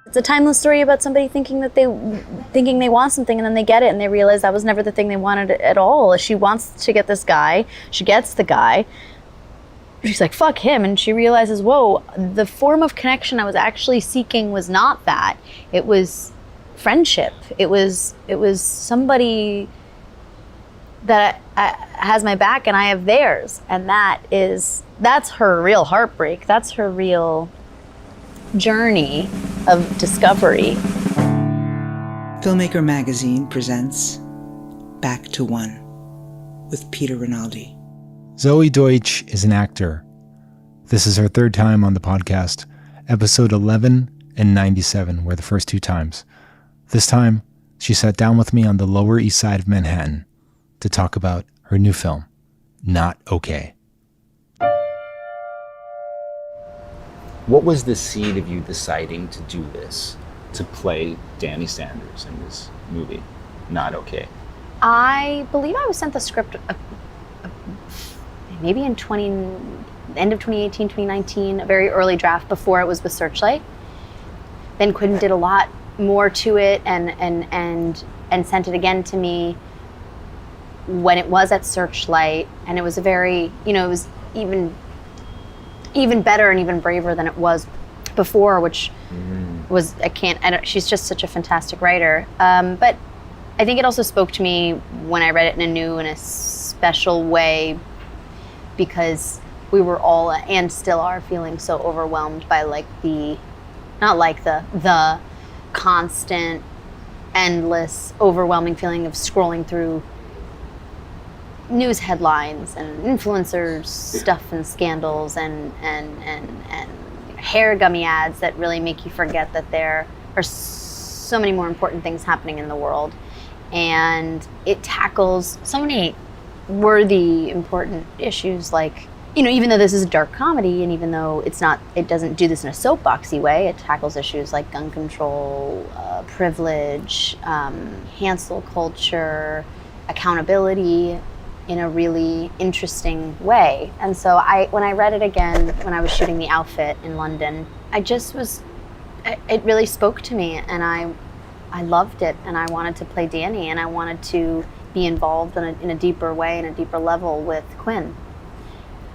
It's a timeless story about somebody thinking they want something and then they get it and they realize that was never the thing they wanted at all. She wants to get this guy. She gets the guy. She's like, fuck him. And she realizes, whoa, the form of connection I was actually seeking was not that. It was friendship. It was somebody that has my back and I have theirs. And that's her real heartbreak. That's her real journey of discovery. Filmmaker Magazine presents Back to One with Peter Rinaldi. Zoey Deutch is an actor. This is her third time on the podcast. Episode 11 and 97 were the first two times. This time, she sat down with me on the Lower East Side of Manhattan to talk about her new film, Not Okay. What was the seed of you deciding to do this, to play Danni Sanders in this movie, Not Okay? I believe I was sent the script maybe in end of 2018, 2019, a very early draft before it was with Searchlight. Then Quinn did a lot more to it and sent it again to me when it was at Searchlight, and it was a very, it was even better and even braver than it was before, which was, she's just such a fantastic writer. But I think it also spoke to me when I read it in a new and a special way, because we were all, and still are, feeling so overwhelmed by the constant, endless, overwhelming feeling of scrolling through news headlines and influencers stuff and scandals and hair gummy ads that really make you forget that there are so many more important things happening in the world. And it tackles so many worthy, important issues, like, even though this is a dark comedy, and even though it doesn't do this in a soapboxy way, it tackles issues like gun control, privilege, cancel culture, accountability, in a really interesting way. And so when I read it again, when I was shooting the outfit in London, it really spoke to me, and I loved it, and I wanted to play Danni, and I wanted to be involved in a deeper way, in a deeper level with Quinn.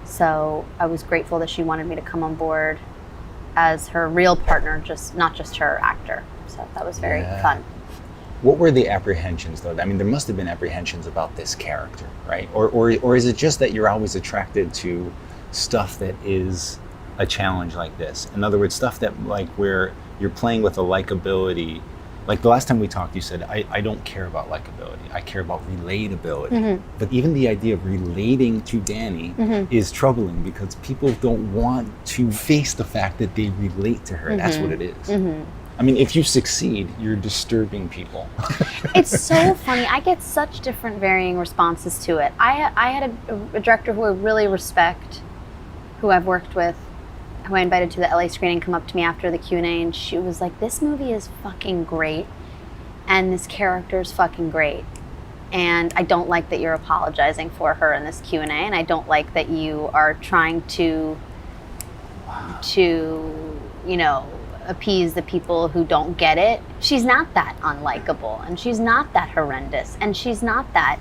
So I was grateful that she wanted me to come on board as her real partner, not just her actor. So that was very fun. What were the apprehensions, though? I mean, there must have been apprehensions about this character, right? Or is it just that you're always attracted to stuff that is a challenge like this? In other words, stuff that, where you're playing with a likability. Like the last time we talked, you said, I don't care about likability. I care about relatability. Mm-hmm. But even the idea of relating to Danni is troubling, because people don't want to face the fact that they relate to her. Mm-hmm. That's what it is. Mm-hmm. I mean, if you succeed, you're disturbing people. It's so funny. I get such different varying responses to it. I had a director who I really respect, who I've worked with, who I invited to the LA screening, come up to me after the Q&A, and she was like, this movie is fucking great, and this character is fucking great. And I don't like that you're apologizing for her in this Q&A, and I don't like that you are trying to appease the people who don't get it. She's not that unlikable, and she's not that horrendous, and she's not that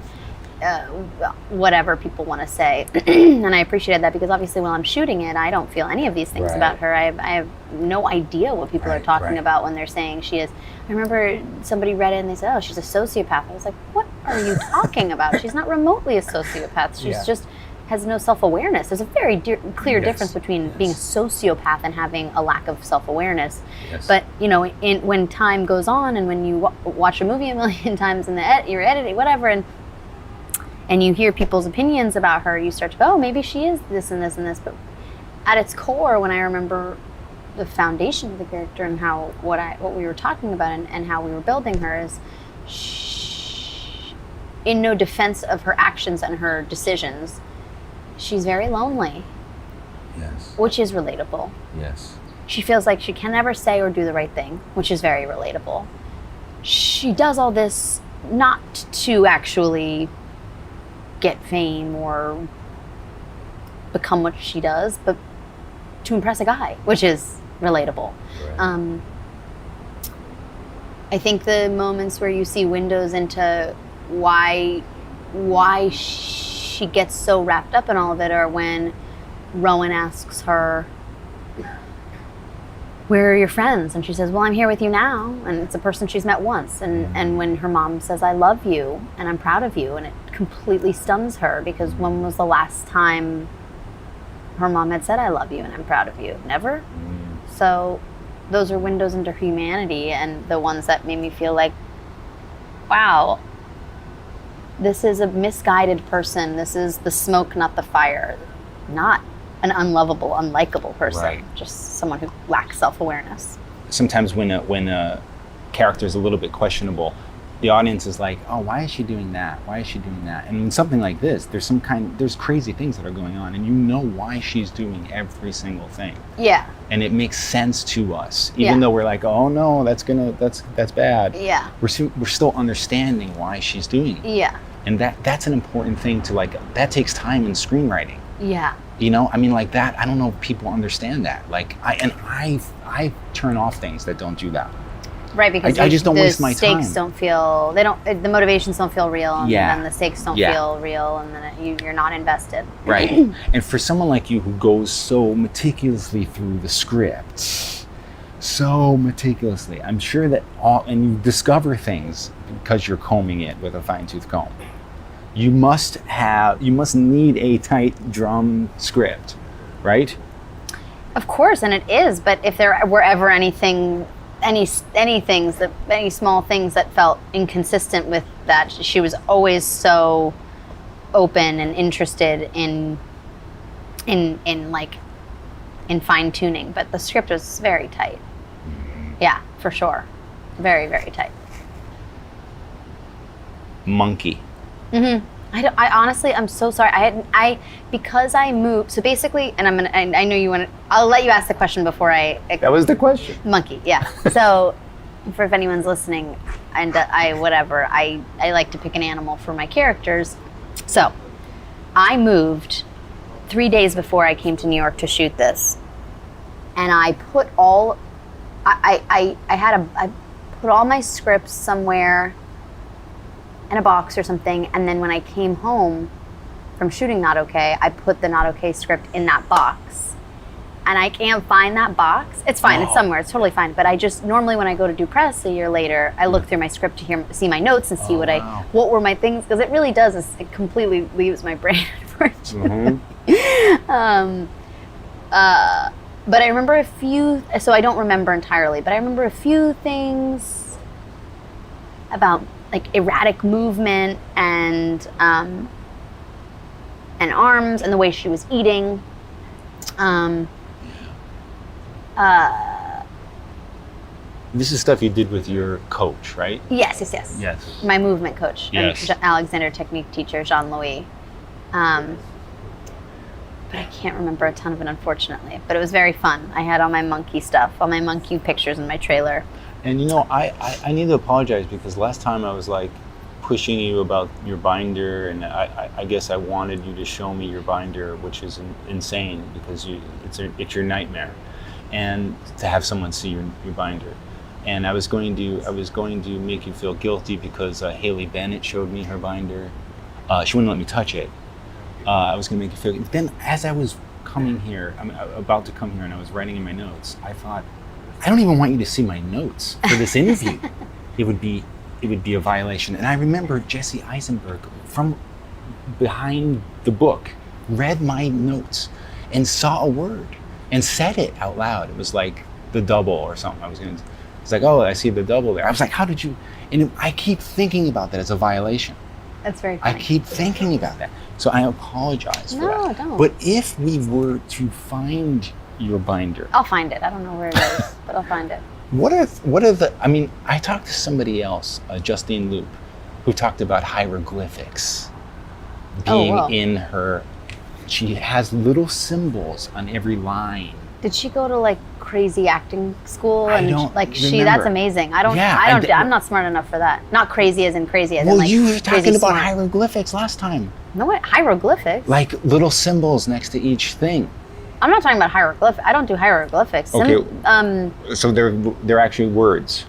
whatever people want to say. And I appreciated that, because obviously while I'm shooting it, I don't feel any of these things about her. I have no idea what people are talking about when they're saying she is. I remember somebody read it and they said, oh, she's a sociopath. I was like, what are you talking about? She's not remotely a sociopath. She's just has no self-awareness. There's a very clear difference between being a sociopath and having a lack of self-awareness. Yes. But when time goes on, and when you watch a movie a million times, and you're editing whatever, and you hear people's opinions about her, you start to go, oh, maybe she is this and this and this. But at its core, when I remember the foundation of the character and what we were talking about and how we were building her, is in no defense of her actions and her decisions, she's very lonely. Yes. Which is relatable. Yes. She feels like she can never say or do the right thing, which is very relatable. She does all this not to actually get fame or become what she does, but to impress a guy, which is relatable. Right. I think the moments where you see windows into why she gets so wrapped up in all of it are when Rowan asks her, where are your friends? And she says, well, I'm here with you now. And it's a person she's met once. And when her mom says, I love you and I'm proud of you, and it completely stuns her, because when was the last time her mom had said, I love you and I'm proud of you? Never. So those are windows into humanity, and the ones that made me feel like, wow, this is a misguided person. This is the smoke, not the fire. Not an unlovable, unlikable person. Right. Just someone who lacks self-awareness. Sometimes when a character is a little bit questionable, the audience is like, oh, why is she doing that? Why is she doing that? And in something like this, there's crazy things that are going on, and you know why she's doing every single thing. Yeah. And it makes sense to us, even though we're like, oh no, that's bad. Yeah. We're still understanding why she's doing it. Yeah. And that's an important thing to, like, that takes time in screenwriting. Yeah. You know, I mean, like that, I don't know if people understand that. Like, I turn off things that don't do that. Right, because I just don't waste my time. The stakes don't feel, the motivations don't feel real, and then the stakes don't feel real, and then you're not invested. Right. And for someone like you who goes so meticulously through the script, so meticulously, I'm sure that and you discover things because you're combing it with a fine-tooth comb. You must need a tight drum script, right? Of course, and it is, but if there were ever any small things that felt inconsistent with that, she was always so open and interested in fine tuning, but the script was very tight. Yeah, for sure. Very, very tight. Monkey. Mm-hmm. I honestly, I'm so sorry. Because I moved. So basically, and I know you want to. I'll let you ask the question before I. That was the question. Monkey, yeah. So, if anyone's listening, and I like to pick an animal for my characters. So, I moved 3 days before I came to New York to shoot this, and I put all. I put all my scripts somewhere in a box or something, and then when I came home from shooting Not Okay, I put the Not Okay script in that box. And I can't find that box. It's fine, It's somewhere, it's totally fine. But I just, normally when I go to do press a year later, I look through my script to see my notes and see what were my things, because it really does, it completely leaves my brain, unfortunately. Mm-hmm. But I remember a few, so I don't remember entirely, but I remember a few things about like erratic movement and arms and the way she was eating. This is stuff you did with your coach, right? Yes. Yes. My movement coach, yes. Alexander technique teacher, Jean-Louis. But I can't remember a ton of it, unfortunately. But it was very fun. I had all my monkey stuff, all my monkey pictures in my trailer. And you know, I need to apologize, because last time I was like pushing you about your binder, and I guess I wanted you to show me your binder, which is insane, because it's your nightmare, and to have someone see your binder. And I was going to make you feel guilty because Haley Bennett showed me her binder. She wouldn't let me touch it. I was going to make you feel. Then as I was coming here, I'm about to come here, and I was writing in my notes, I thought, I don't even want you to see my notes for this interview. It would be a violation. And I remember Jesse Eisenberg from behind the book read my notes and saw a word and said it out loud. It was like the double or something. It's like, oh, I see the double there. I was like, how did you? And I keep thinking about that as a violation. That's very funny. I keep thinking about that. So I apologize for that. No, don't. But if we were to find your binder, I'll find it. I don't know where it is, but I'll find it. What are the? I mean, I talked to somebody else, Justine Loop, who talked about hieroglyphics being in her. She has little symbols on every line. Did she go to like crazy acting school? I And don't like remember. that's amazing. I'm not smart enough for that. Not crazy as in crazy as in like you were talking crazy about smart. hieroglyphics last time. No, what hieroglyphics? Like little symbols next to each thing. I'm not talking about hieroglyphics. I don't do hieroglyphics. Okay. So they're actually words.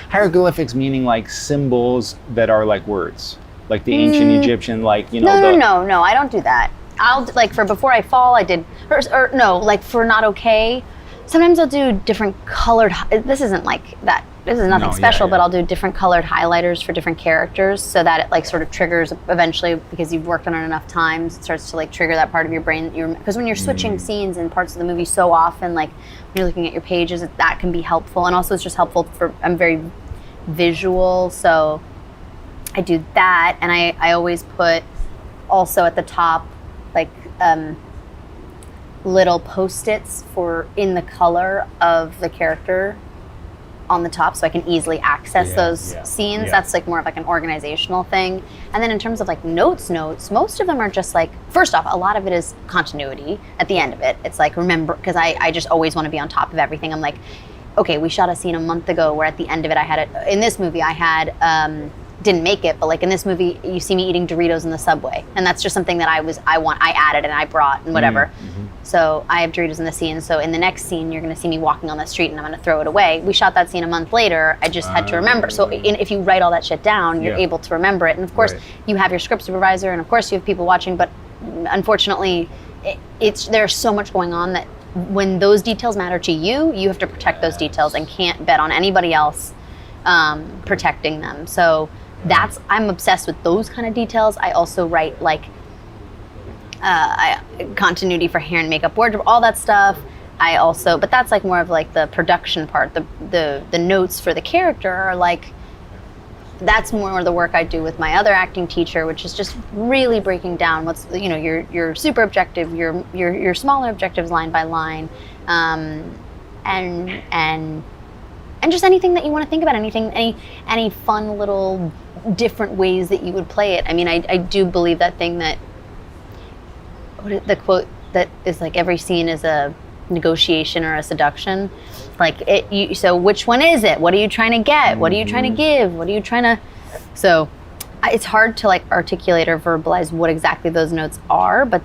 Hieroglyphics meaning like symbols that are like words, like the ancient Egyptian, like, you know. No, I don't do that. I'll like for before I fall, I did, or no, like for not okay. Sometimes I'll do different colored. This isn't like that. This is nothing special, but I'll do different colored highlighters for different characters, so that it like sort of triggers eventually, because you've worked on it enough times. It starts to like trigger that part of your brain. Because when you're switching scenes and parts of the movie so often, like when you're looking at your pages, that can be helpful. And also, it's just helpful for. I'm very visual, so I do that, and I always put also at the top like little post-its for in the color of the character on the top, so I can easily access those scenes. That's like more of like an organizational thing. And then in terms of like notes, most of them are just like, first off, a lot of it is continuity at the end of it. It's like, remember, because I just always want to be on top of everything. I'm like, okay, we shot a scene a month ago where at the end of it I had it, in this movie I had, didn't make it, but like in this movie you see me eating Doritos in the subway, and that's just something that I added and I brought and whatever. So I have Doritos in the scene, so in the next scene you're going to see me walking on the street and I'm going to throw it away. We shot that scene a month later. I just had to remember. So if you write all that shit down, you're able to remember it. And of course you have your script supervisor, and of course you have people watching, but unfortunately there's so much going on that when those details matter to you, you have to protect those details and can't bet on anybody else protecting them. So I'm obsessed with those kind of details. I also write like continuity for hair and makeup, wardrobe, all that stuff. But that's like more of like the production part. The notes for the character are like, that's more the work I do with my other acting teacher, which is just really breaking down what's, you know, your super objective, your smaller objectives line by line, and just anything that you want to think about, any fun little different ways that you would play it. I mean, I do believe that thing that, the quote that is like, every scene is a negotiation or a seduction. Like so which one is it? What are you trying to get? What are you trying to give? What are you trying to, so it's hard to like articulate or verbalize what exactly those notes are, but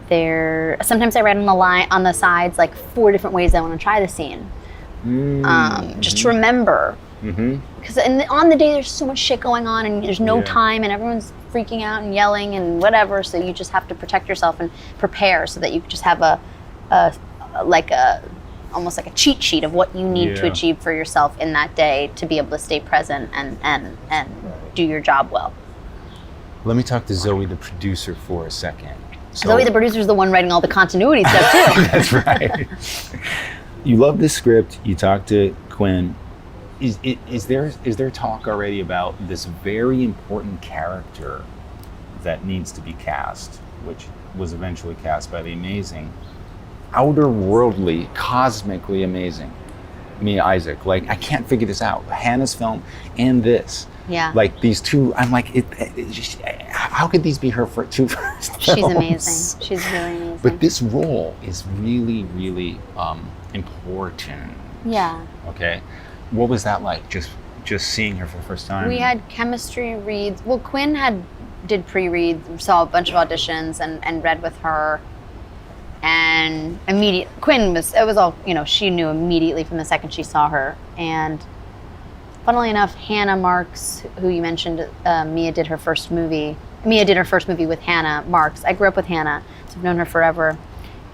sometimes I write on the sides like 4 different ways I want to try the scene. Just to remember, because on the day there's so much shit going on and there's no time and everyone's freaking out and yelling and whatever, so you just have to protect yourself and prepare so that you just have almost like a cheat sheet of what you need to achieve for yourself in that day to be able to stay present and do your job well. Let me talk to Zoey, the producer, for a second. Zoey, the producer, is the one writing all the continuity stuff too. That's right. You love the script. You talked to Quinn. Is there talk already about this very important character that needs to be cast, which was eventually cast by the amazing, outer-worldly, cosmically amazing Mia Issac? Like, I can't figure this out. Hannah's film and this. Yeah. Like these two, I'm like, how could these be her two first films? She's amazing. She's really amazing. But this role is really, really important. Yeah. Okay. What was that like? Just seeing her for the first time. We had chemistry reads. Well, Quinn did pre-reads, saw a bunch of auditions, and read with her. And Quinn it was all, you know, she knew immediately from the second she saw her. And funnily enough, Hannah Marks, who you mentioned, Mia did her first movie with Hannah Marks. I grew up with Hannah, so I've known her forever.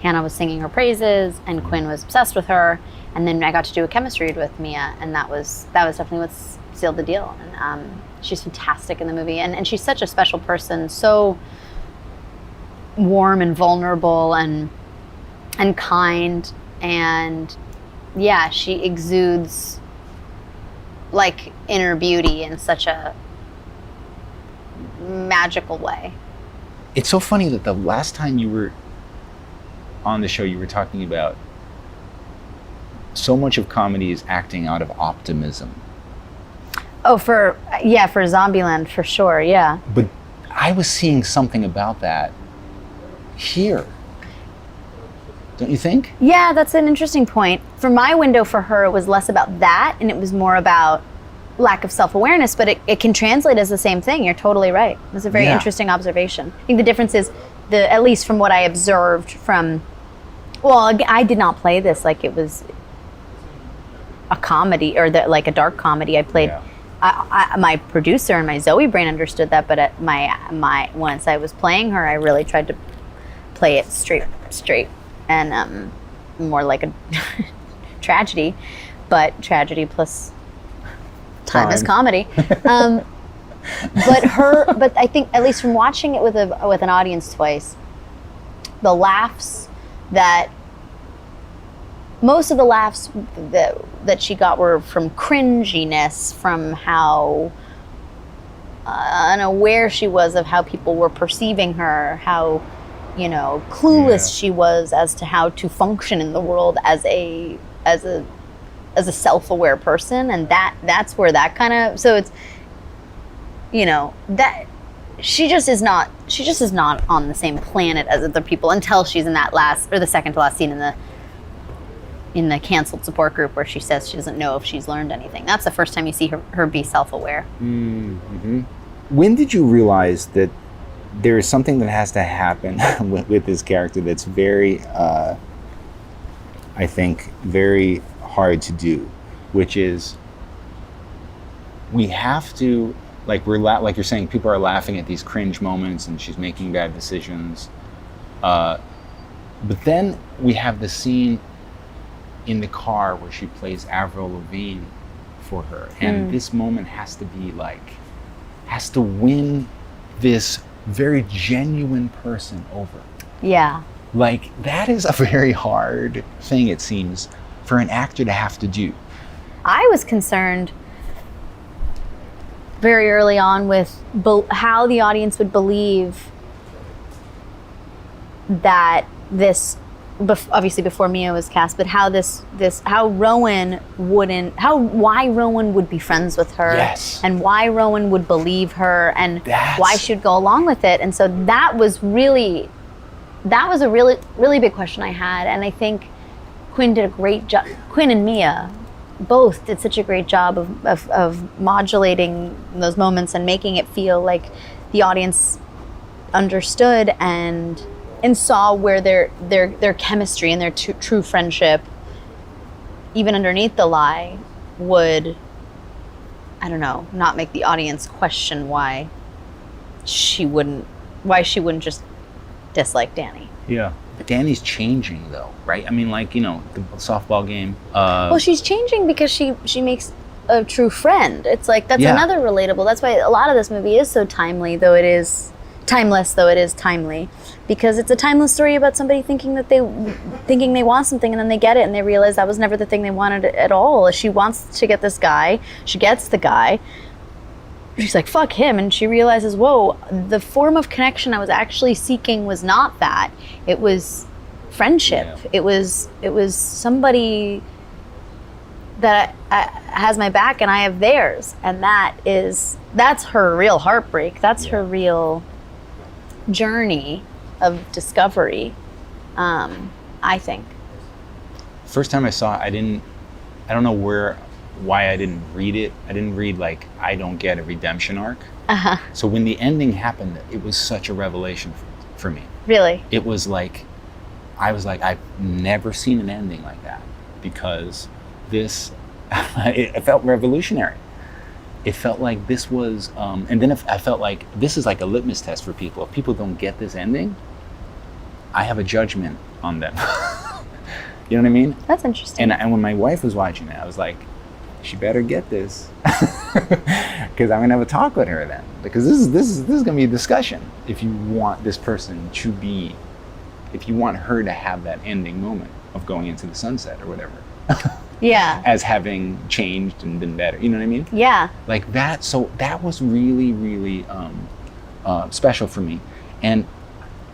Hannah was singing her praises, and Quinn was obsessed with her. And then I got to do a chemistry read with Mia, and that was definitely what sealed the deal. And she's fantastic in the movie, and she's such a special person, so warm and vulnerable and kind, and yeah, she exudes like inner beauty in such a magical way. It's so funny that the last time you were on the show, you were talking about so much of comedy is acting out of optimism. Oh, for Zombieland, for sure, yeah. But I was seeing something about that here. Don't you think? Yeah, that's an interesting point. From my window, for her, it was less about that, and it was more about lack of self-awareness, but it can translate as the same thing. You're totally right. It was a very interesting observation. I think the difference is, at least from what I observed from, well, I did not play this like it was a comedy or like a dark comedy. I played my producer and my Zoey brain understood that, but at my once I was playing her, I really tried to play it straight and more like a tragedy, but tragedy plus time is comedy. But I think, at least from watching it with an audience twice, the laughs most of the laughs that she got were from cringiness, from how unaware she was of how people were perceiving her, how clueless she was as to how to function in the world as a self-aware person, and that's where that kind of, so it's that she just is not on the same planet as other people until she's in that last, or the second to last scene in the canceled support group where she says she doesn't know if she's learned anything. That's the first time you see her be self-aware. Mm-hmm. When did you realize that there is something that has to happen with this character that's very, I think, very hard to do, which is we have to, like like you're saying, people are laughing at these cringe moments and she's making bad decisions. But then we have the scene in the car where she plays Avril Lavigne for her. And this moment has to win this very genuine person over. Yeah. Like, that is a very hard thing, it seems, for an actor to have to do. I was concerned very early on with how the audience would believe that this, obviously before Mia was cast, but how why Rowan would be friends with her, yes, and why Rowan would believe her, and why she would go along with it. And so that was a really big question I had, and I think Quinn did a great job. Quinn and Mia both did such a great job of modulating those moments and making it feel like the audience understood and saw where their chemistry and their true friendship, even underneath the lie, would, I don't know, not make the audience question why she wouldn't just dislike Danni. Yeah. Danni's changing though, right? I mean, like, the softball game. Well, she's changing because she makes a true friend. It's like, that's another relatable. That's why a lot of this movie is so timeless, though it is timely, because it's a timeless story about somebody thinking they want something, and then they get it and they realize that was never the thing they wanted at all. She wants to get this guy, she gets the guy, she's like, fuck him, and she realizes, whoa, the form of connection I was actually seeking was not that. It was friendship. Yeah. It was somebody that has my back and I have theirs, and that's her real heartbreak. That's her real journey of discovery, I think. First time I saw it, I don't know why I didn't read it. I didn't read, like, I don't get a redemption arc. Uh-huh. So when the ending happened, it was such a revelation for me. Really? It was like, I was like, I've never seen an ending like that, because this, it felt revolutionary. It felt like this was, and then I felt like this is like a litmus test for people. If people don't get this ending, I have a judgment on them. You know what I mean? That's interesting. And when my wife was watching it, I was like, she better get this, because I'm gonna have a talk with her then, because this is gonna be a discussion. If you want this person to be, if you want her to have that ending moment of going into the sunset or whatever. Yeah. As having changed and been better, you know what I mean? Yeah. Like that. So that was really, really special for me, and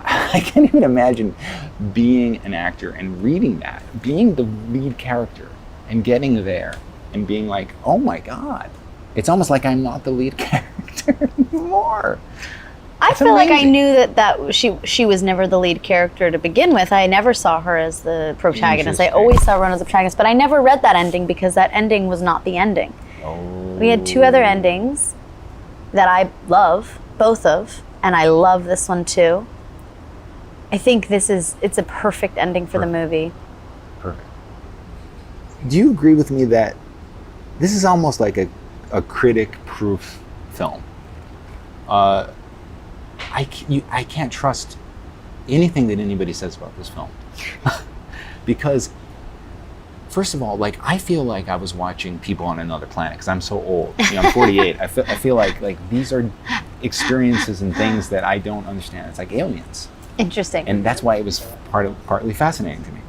I can't even imagine being an actor and reading that, being the lead character and getting there and being like, oh my God, it's almost like I'm not the lead character anymore. I feel like I knew that she was never the lead character to begin with. I never saw her as the protagonist. I always saw Ron as the protagonist, but I never read that ending because that ending was not the ending. Oh. We had two other endings that I love, both of, and I love this one too. I think it's a perfect ending for the movie. Perfect. Do you agree with me that this is almost like a critic-proof film. I can't trust anything that anybody says about this film. Because, first of all, like, I feel like I was watching people on another planet because I'm so old. You know, I'm 48. I feel like these are experiences and things that I don't understand. It's like aliens. Interesting. And that's why it was partly fascinating to me.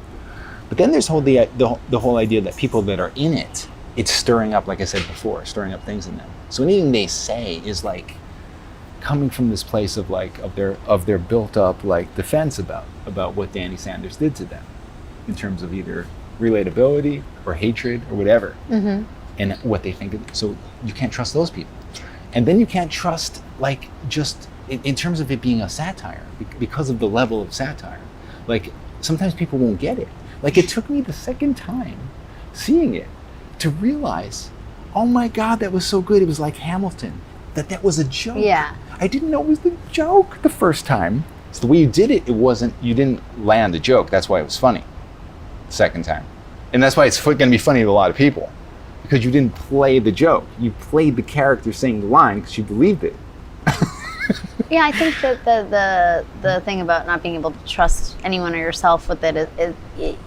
But then there's the whole idea that people that are in it, it's stirring up, like I said before, stirring up things in them. So anything they say is like coming from this place of like of their built up like defense about what Danni Sanders did to them, in terms of either relatability or hatred or whatever, and what they think. So you can't trust those people, and then you can't trust like just in terms of it being a satire because of the level of satire. Like sometimes people won't get it. Like it took me the second time seeing it to realize, oh my God, that was so good. It was like Hamilton. That was a joke. Yeah. I didn't know it was the joke the first time. So the way you did it, you didn't land the joke. That's why it was funny the second time. And that's why it's going to be funny to a lot of people, because you didn't play the joke. You played the character saying the line because you believed it. Yeah, I think that the thing about not being able to trust anyone or yourself with it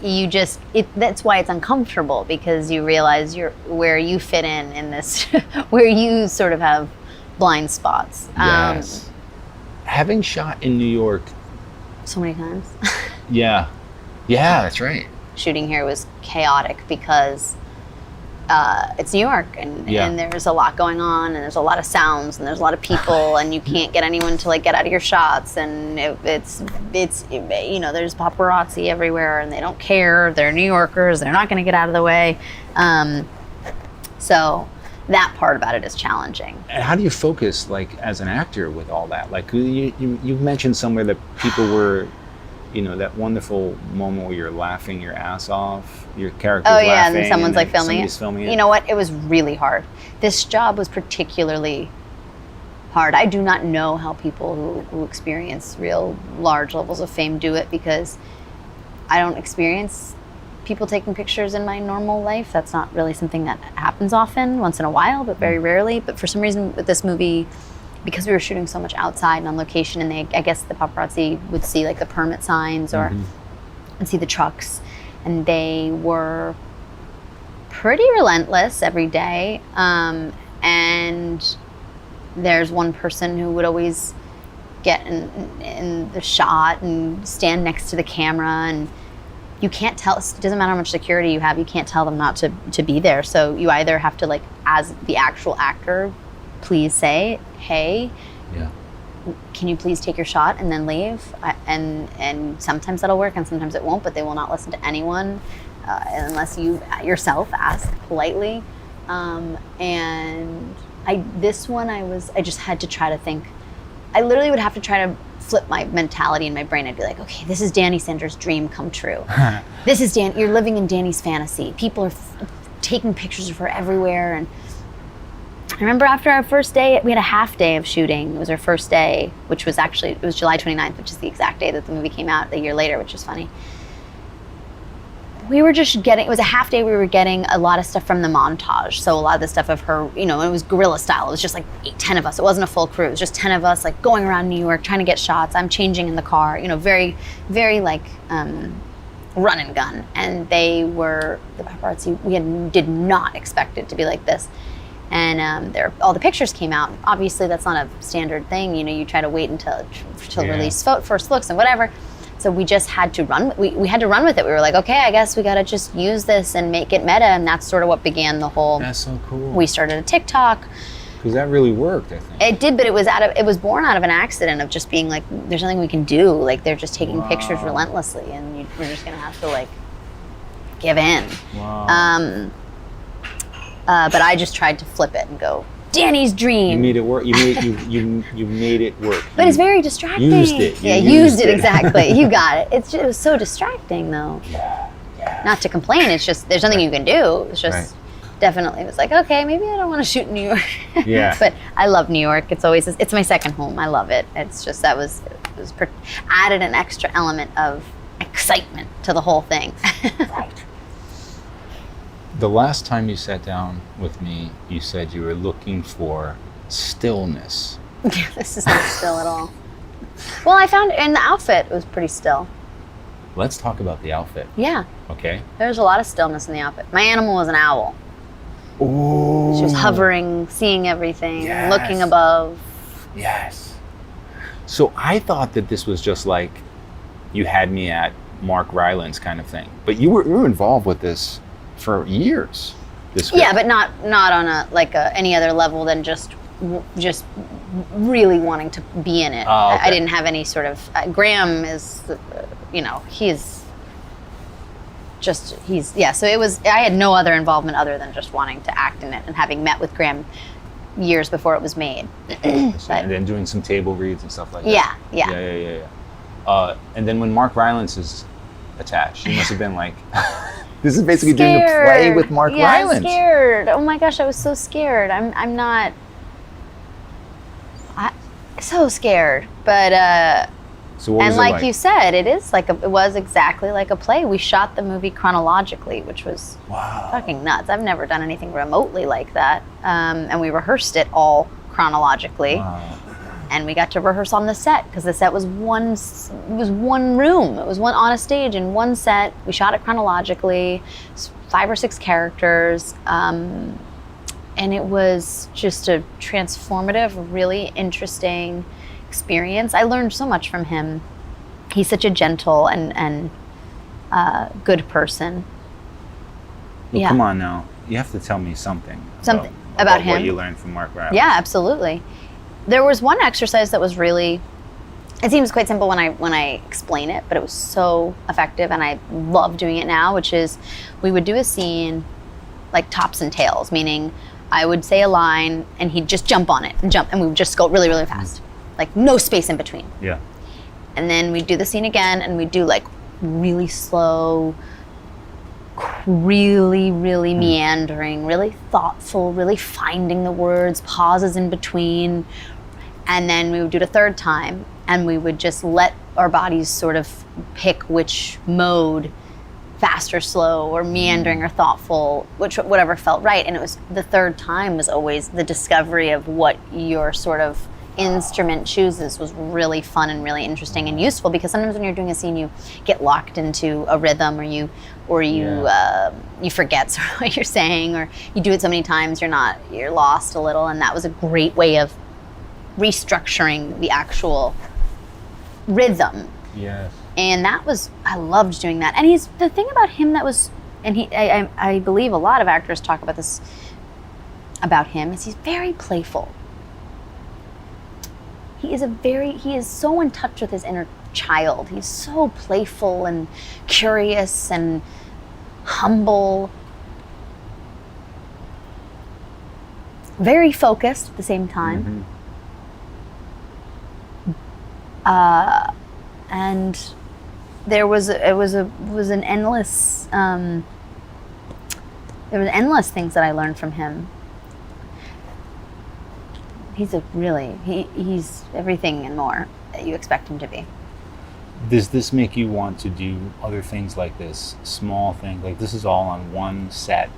is that's why it's uncomfortable, because you realize where you fit in this, where you sort of have blind spots. Yes. Having shot in New York so many times. Yeah, that's right. Shooting here was chaotic because it's New York, and there's a lot going on, and there's a lot of sounds, and there's a lot of people, and you can't get anyone to like get out of your shots, and it's you know, there's paparazzi everywhere, and they don't care. They're New Yorkers. They're not going to get out of the way. So that part about it is challenging. And how do you focus, like, as an actor with all that? Like, you mentioned somewhere that people were, you know, that wonderful moment where you're laughing your ass off, your character's laughing. Oh yeah, and then someone's like filming it. You know what? It was really hard. This job was particularly hard. I do not know how people who experience real large levels of fame do it, because I don't experience people taking pictures in my normal life. That's not really something that happens often, once in a while, but very rarely. But for some reason with this movie, because we were shooting so much outside and on location, and I guess the paparazzi would see like the permit signs or and see the trucks, and they were pretty relentless every day. And there's one person who would always get in the shot and stand next to the camera, and you can't tell, it doesn't matter how much security you have, you can't tell them not to be there. So you either have to, like, as the actual actor, please say, hey, can you please take your shot and then leave? And sometimes that'll work and sometimes it won't, but they will not listen to anyone unless you yourself ask politely. And I just had to try to think. I literally would have to try to flip my mentality in my brain. I'd be like, okay, this is Danni Sanders' dream come true. This is you're living in Danni's fantasy. People are taking pictures of her everywhere. And I remember after our first day, we had a half day of shooting. It was our first day, which was actually, it was July 29th, which is the exact day that the movie came out, a year later, which is funny. We were just it was a half day, we were getting a lot of stuff from the montage. So a lot of the stuff of her, you know, it was guerrilla style. It was just like 10 of us. It wasn't a full crew. It was just 10 of us, like going around New York, trying to get shots. I'm changing in the car, you know, very, very like run and gun. And they were, the paparazzi, did not expect it to be like this. And all the pictures came out. Obviously that's not a standard thing. You know, you try to wait until release first looks and whatever. So we just had to run. We had to run with it. We were like, okay, I guess we got to just use this and make it meta. And that's sort of what began the whole. That's so cool. We started a TikTok. Because that really worked, I think. It did, but it was born out of an accident of just being like, there's nothing we can do. Like they're just taking pictures relentlessly, and we're just gonna have to like give in. Wow. But I just tried to flip it and go, Danni's dream. You made it work. You made it work. But it's very distracting. Used it. Used it exactly. You got it. It was so distracting though. Yeah. Not to complain. It's just there's nothing you can do. It's just definitely. It was like, okay, maybe I don't want to shoot in New York. Yeah. But I love New York. It's my second home. I love it. It's just added an extra element of excitement to the whole thing. Right. The last time you sat down with me, you said you were looking for stillness. Yeah, this is not still at all. Well, I found in the outfit, it was pretty still. Let's talk about the outfit, Yeah, okay? there's a lot of stillness in the outfit. My animal was an owl. Ooh. She was hovering, seeing everything, Yes. looking above. Yes. So I thought that this was just like you had me at Mark Rylance kind of thing, but you were involved with this for years. This script. Yeah, but not on any other level than just really wanting to be in it. Oh, okay. I didn't have any sort of Graham is, So it was. I had no other involvement other than just wanting to act in it and having met with Graham years before it was made. And then doing some table reads and stuff like that. Yeah. And then when Mark Rylance is attached, you must have been like, this is basically doing a play with Mark Rylance. Yeah, scared. Oh my gosh, I was so scared. I'm not. So scared, but. So what was And it like you said, it was exactly like a play. We shot the movie chronologically, which was fucking nuts. I've never done anything remotely like that. And we rehearsed it all chronologically. Wow. And we got to rehearse on the set because the set was one room. It was one on a stage in one set. We shot it chronologically, 5 or 6 characters. And it was just a transformative, really interesting experience. I learned so much from him. He's such a gentle and good person. Well, Yeah. come on now. You have to tell me something about him. what you learned from Mark Rylance. Yeah, absolutely. There was one exercise that was really, it seems quite simple when I explain it, but it was so effective and I love doing it now, which is we would do a scene like tops and tails, meaning I would say a line and he'd just jump on it and we would just go really, really fast. Like no space in between. Yeah. And then we'd do the scene again and we'd do like really slow, really, really meandering, really thoughtful, really finding the words, pauses in between. And then we would do it a third time and we would just let our bodies sort of pick which mode, fast or slow or meandering or thoughtful, whatever felt right. And it was the third time was always the discovery of what your sort of instrument chooses was really fun and really interesting and useful, because sometimes when you're doing a scene you get locked into a rhythm or you forget sort of what you're saying, or you do it so many times you're lost a little, and that was a great way of restructuring the actual rhythm. Yes. And I loved doing that. And the thing about him that was, and I believe a lot of actors talk about this about him, is he's very playful. He is so in touch with his inner child. He's so playful and curious and humble. Very focused at the same time. Mm-hmm. And there was endless things that I learned from him. He's everything and more that you expect him to be. Does this make you want to do other things like this, small things? Like this is all on one set.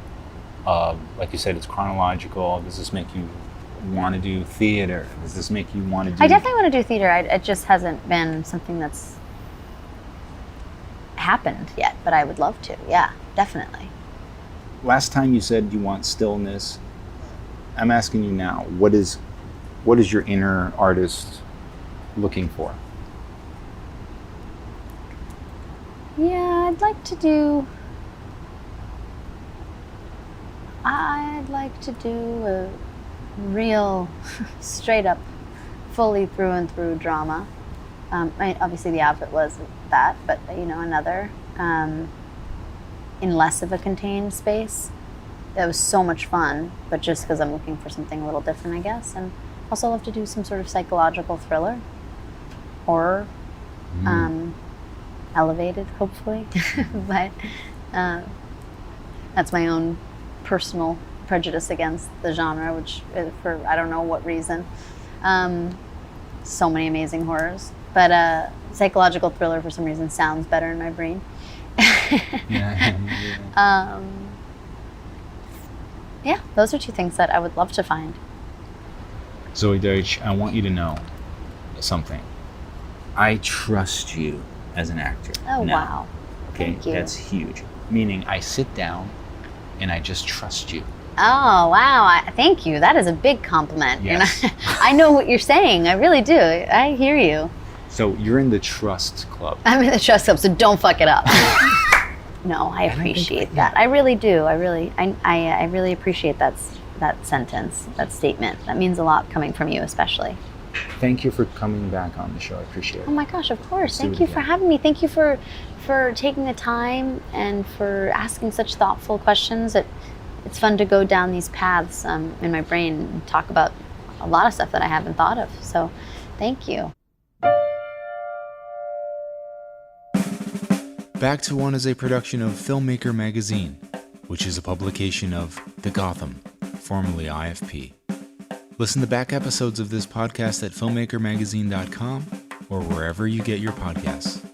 Like you said, it's chronological. Does this make you want to do theater? Does this make you want to do... I definitely want to do theater. It just hasn't been something that's happened yet, but I would love to. Yeah, definitely. Last time you said you want stillness. I'm asking you now, what is your inner artist looking for? Yeah, I'd like to do a real, straight up, fully through and through drama. Obviously the outfit was that, but another, in less of a contained space. That was so much fun, but just because I'm looking for something a little different, I guess. And also love to do some sort of psychological thriller, horror, elevated, hopefully. But that's my own personal prejudice against the genre, which for I don't know what reason. So many amazing horrors, but psychological thriller for some reason sounds better in my brain. Yeah, those are two things that I would love to find. Zoey Deutch, I want you to know something. I trust you as an actor. Oh, now. wow. Okay, Thank you. that's huge. Meaning I sit down and I just trust you. Oh, wow. Thank you. That is a big compliment. Yes. You know, I know what you're saying. I really do. I hear you. So you're in the trust club. I'm in the trust club, so don't fuck it up. No, I appreciate that. I really do. I really appreciate that sentence, that statement. That means a lot coming from you, especially. Thank you for coming back on the show. I appreciate it. Oh my gosh, of course. Let's do Thank it you for again. having me. Thank you for taking the time and for asking such thoughtful questions. It's fun to go down these paths in my brain and talk about a lot of stuff that I haven't thought of. So thank you. Back to One is a production of Filmmaker Magazine, which is a publication of The Gotham, formerly IFP. Listen to back episodes of this podcast at filmmakermagazine.com or wherever you get your podcasts.